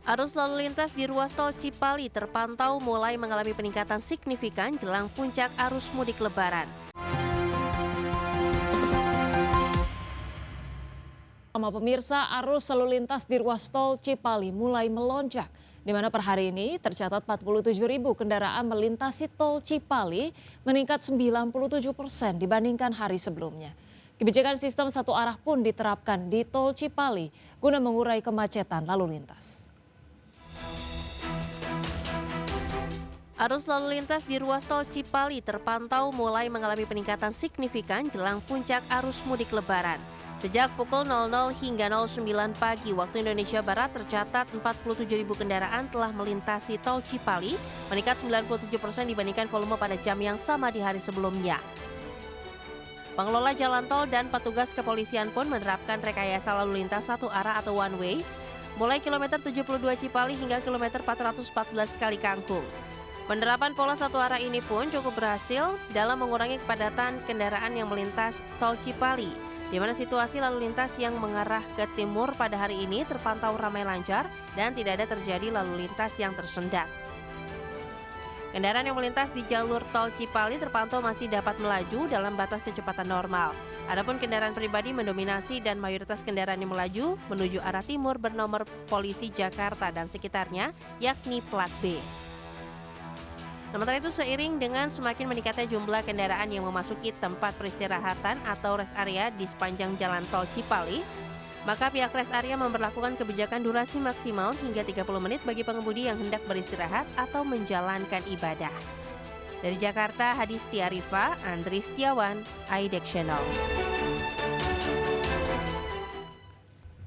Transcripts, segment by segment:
Arus lalu lintas di ruas tol Cipali terpantau mulai mengalami peningkatan signifikan jelang puncak arus mudik Lebaran. Sama pemirsa, arus lalu lintas di ruas tol Cipali mulai melonjak, di mana per hari ini tercatat 47.000 kendaraan melintasi tol Cipali, meningkat 97% dibandingkan hari sebelumnya. Kebijakan sistem satu arah pun diterapkan di tol Cipali guna mengurai kemacetan lalu lintas. Arus lalu lintas di ruas tol Cipali terpantau mulai mengalami peningkatan signifikan jelang puncak arus mudik Lebaran. Sejak pukul 00 hingga 09 pagi waktu Indonesia Barat tercatat 47.000 kendaraan telah melintasi tol Cipali, meningkat 97% dibandingkan volume pada jam yang sama di hari sebelumnya. Pengelola jalan tol dan petugas kepolisian pun menerapkan rekayasa lalu lintas satu arah atau one way, mulai kilometer 72 Cipali hingga kilometer 414 Kali Kangkung. Penerapan pola satu arah ini pun cukup berhasil dalam mengurangi kepadatan kendaraan yang melintas tol Cipali, di mana situasi lalu lintas yang mengarah ke timur pada hari ini terpantau ramai lancar dan tidak ada terjadi lalu lintas yang tersendat. Kendaraan yang melintas di jalur tol Cipali terpantau masih dapat melaju dalam batas kecepatan normal. Adapun kendaraan pribadi mendominasi dan mayoritas kendaraan yang melaju menuju arah timur bernomor polisi Jakarta dan sekitarnya, yakni plat B. Sementara itu, seiring dengan semakin meningkatnya jumlah kendaraan yang memasuki tempat peristirahatan atau rest area di sepanjang jalan tol Cipali, maka pihak rest area memberlakukan kebijakan durasi maksimal hingga 30 menit bagi pengemudi yang hendak beristirahat atau menjalankan ibadah. Dari Jakarta, Hadis Tiarifa, Andri Setiawan, IDEX Channel.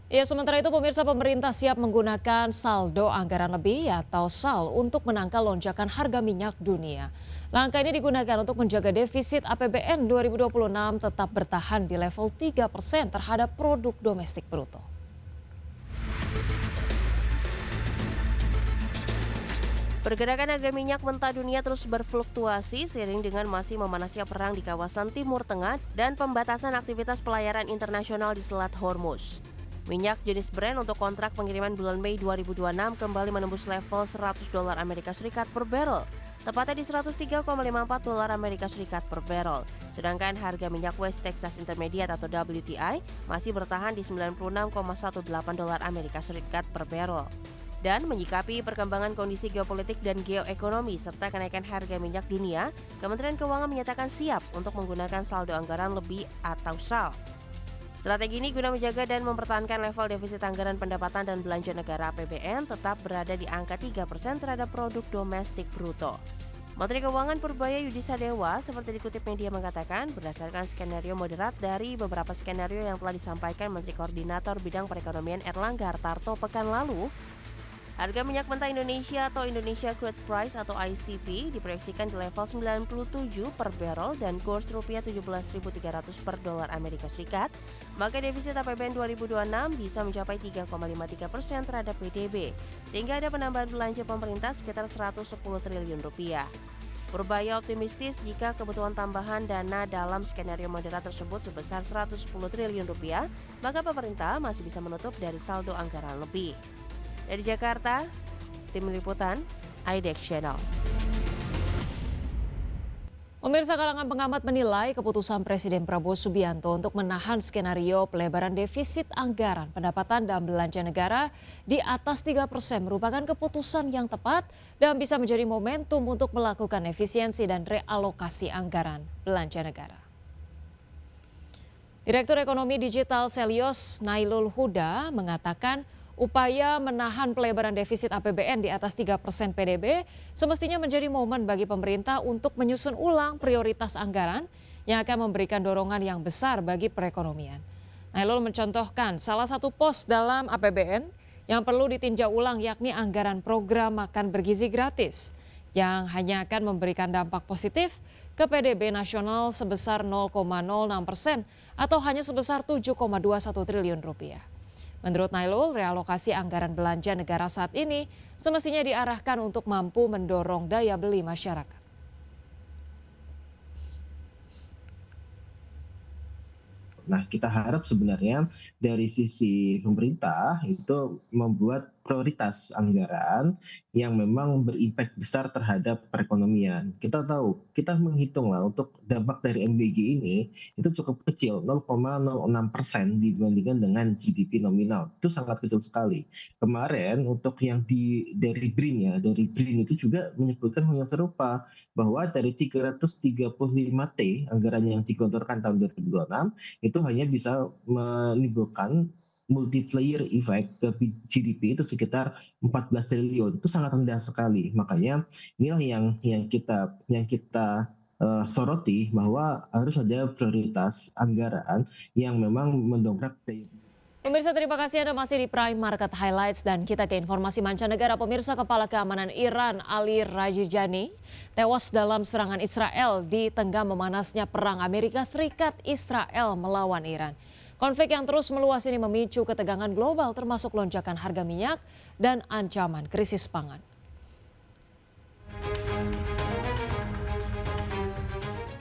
Ya, sementara itu pemirsa, pemerintah siap menggunakan saldo anggaran lebih atau SAL untuk menangkal lonjakan harga minyak dunia. Langkah ini digunakan untuk menjaga defisit APBN 2026 tetap bertahan di level 3% terhadap produk domestik bruto. Pergerakan harga minyak mentah dunia terus berfluktuasi seiring dengan masih memanasnya perang di kawasan Timur Tengah dan pembatasan aktivitas pelayaran internasional di Selat Hormuz. Minyak jenis Brent untuk kontrak pengiriman bulan Mei 2026 kembali menembus level $100 Amerika Serikat per barrel, tepatnya di $103,54 Amerika Serikat per barrel. Sedangkan harga minyak West Texas Intermediate atau WTI masih bertahan di $96,18 Amerika Serikat per barrel. Dan menyikapi perkembangan kondisi geopolitik dan geoekonomi serta kenaikan harga minyak dunia, Kementerian Keuangan menyatakan siap untuk menggunakan saldo anggaran lebih atau SAL. Strategi ini guna menjaga dan mempertahankan level defisit anggaran pendapatan dan belanja negara APBN tetap berada di angka 3% terhadap produk domestik bruto. Menteri Keuangan Purbaya Yudhistira Dewa seperti dikutip media mengatakan berdasarkan skenario moderat dari beberapa skenario yang telah disampaikan Menteri Koordinator Bidang Perekonomian Erlangga Hartarto pekan lalu, harga minyak mentah Indonesia atau Indonesia Crude Price atau ICP diproyeksikan di level 97 per barrel dan kurs rupiah 17.300 per dolar Amerika Serikat, maka defisit APBN 2026 bisa mencapai 3,53% terhadap PDB, sehingga ada penambahan belanja pemerintah sekitar 110 triliun rupiah. Purbaya optimistis jika kebutuhan tambahan dana dalam skenario moderat tersebut sebesar 110 triliun rupiah, maka pemerintah masih bisa menutup dari saldo anggaran lebih. Dari Jakarta, tim liputan IDEX Channel. Pemirsa, kalangan pengamat menilai keputusan Presiden Prabowo Subianto untuk menahan skenario pelebaran defisit anggaran pendapatan dan belanja negara di atas 3% merupakan keputusan yang tepat dan bisa menjadi momentum untuk melakukan efisiensi dan realokasi anggaran belanja negara. Direktur Ekonomi Digital Selios Nailul Huda mengatakan upaya menahan pelebaran defisit APBN di atas 3% PDB semestinya menjadi momen bagi pemerintah untuk menyusun ulang prioritas anggaran yang akan memberikan dorongan yang besar bagi perekonomian. Nailul mencontohkan salah satu pos dalam APBN yang perlu ditinjau ulang yakni anggaran program makan bergizi gratis yang hanya akan memberikan dampak positif ke PDB nasional sebesar 0,06% atau hanya sebesar 7,21 triliun rupiah. Menurut Nailul, realokasi anggaran belanja negara saat ini semestinya diarahkan untuk mampu mendorong daya beli masyarakat. Nah, kita harap sebenarnya dari sisi pemerintah itu membuat prioritas anggaran yang memang berimpact besar terhadap perekonomian. Kita tahu, kita menghitung lah untuk dampak dari MBG ini itu cukup kecil, 0,06% dibandingkan dengan GDP nominal. Itu sangat kecil sekali. Kemarin untuk yang dari BRIN ya, dari BRIN itu juga menyebutkan hal yang serupa bahwa dari 335T anggaran yang digelontorkan tahun 2026 itu hanya bisa menimbulkan multiplier effect ke GDP itu sekitar 14 triliun. Itu sangat rendah sekali. Makanya inilah yang kita soroti bahwa harus ada prioritas anggaran yang memang mendongkrak daya. Pemirsa, terima kasih Anda masih di Prime Market Highlights dan kita ke informasi mancanegara. Pemirsa, Kepala Keamanan Iran Ali Larijani tewas dalam serangan Israel di tengah memanasnya perang Amerika Serikat Israel melawan Iran. Konflik yang terus meluas ini memicu ketegangan global termasuk lonjakan harga minyak dan ancaman krisis pangan.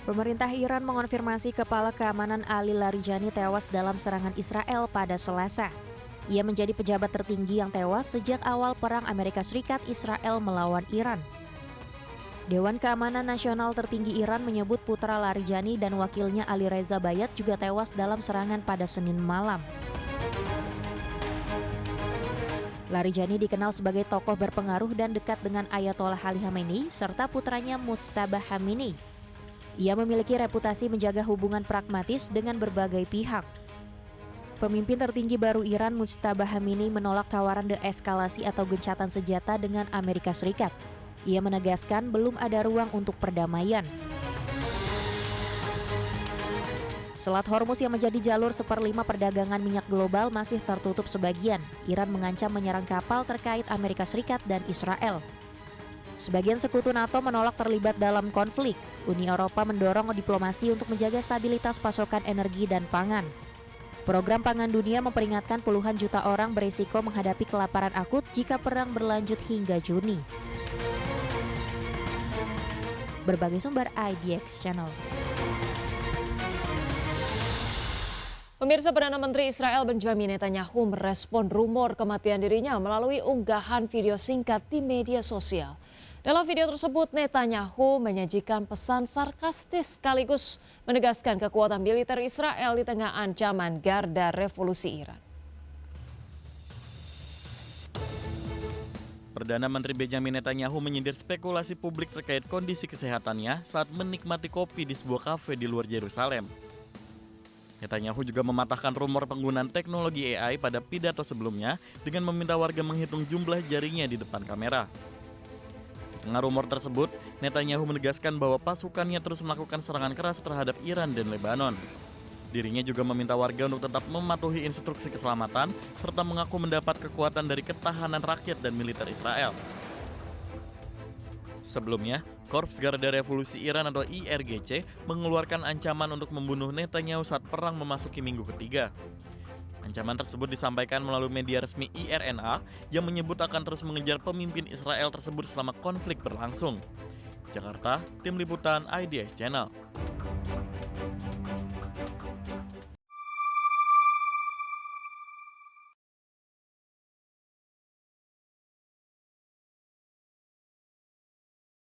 Pemerintah Iran mengonfirmasi Kepala Keamanan Ali Larijani tewas dalam serangan Israel pada Selasa. Ia menjadi pejabat tertinggi yang tewas sejak awal perang Amerika Serikat Israel melawan Iran. Dewan Keamanan Nasional tertinggi Iran menyebut putra Larijani dan wakilnya Ali Reza Bayat juga tewas dalam serangan pada Senin malam. Larijani dikenal sebagai tokoh berpengaruh dan dekat dengan Ayatollah Ali Khamenei serta putranya Mujtaba Khamenei. Ia memiliki reputasi menjaga hubungan pragmatis dengan berbagai pihak. Pemimpin tertinggi baru Iran, Mujtaba Khamenei, menolak tawaran deeskalasi atau gencatan senjata dengan Amerika Serikat. Ia menegaskan belum ada ruang untuk perdamaian. Selat Hormuz yang menjadi jalur 1/5 perdagangan minyak global masih tertutup sebagian. Iran mengancam menyerang kapal terkait Amerika Serikat dan Israel. Sebagian sekutu NATO menolak terlibat dalam konflik. Uni Eropa mendorong diplomasi untuk menjaga stabilitas pasokan energi dan pangan. Program Pangan Dunia memperingatkan puluhan juta orang berisiko menghadapi kelaparan akut jika perang berlanjut hingga Juni. Berbagai sumber IDX Channel. Pemirsa, Perdana Menteri Israel Benjamin Netanyahu merespon rumor kematian dirinya melalui unggahan video singkat di media sosial. Dalam video tersebut, Netanyahu menyajikan pesan sarkastis sekaligus menegaskan kekuatan militer Israel di tengah ancaman Garda Revolusi Iran. Perdana Menteri Benjamin Netanyahu menyindir spekulasi publik terkait kondisi kesehatannya saat menikmati kopi di sebuah kafe di luar Yerusalem. Netanyahu juga mematahkan rumor penggunaan teknologi AI pada pidato sebelumnya dengan meminta warga menghitung jumlah jarinya di depan kamera. Di tengah rumor tersebut, Netanyahu menegaskan bahwa pasukannya terus melakukan serangan keras terhadap Iran dan Lebanon. Dirinya juga meminta warga untuk tetap mematuhi instruksi keselamatan serta mengaku mendapat kekuatan dari ketahanan rakyat dan militer Israel. Sebelumnya, Korps Garda Revolusi Iran atau IRGC mengeluarkan ancaman untuk membunuh Netanyahu saat perang memasuki minggu ketiga. Ancaman tersebut disampaikan melalui media resmi IRNA yang menyebut akan terus mengejar pemimpin Israel tersebut selama konflik berlangsung. Jakarta, Tim Liputan IDX Channel.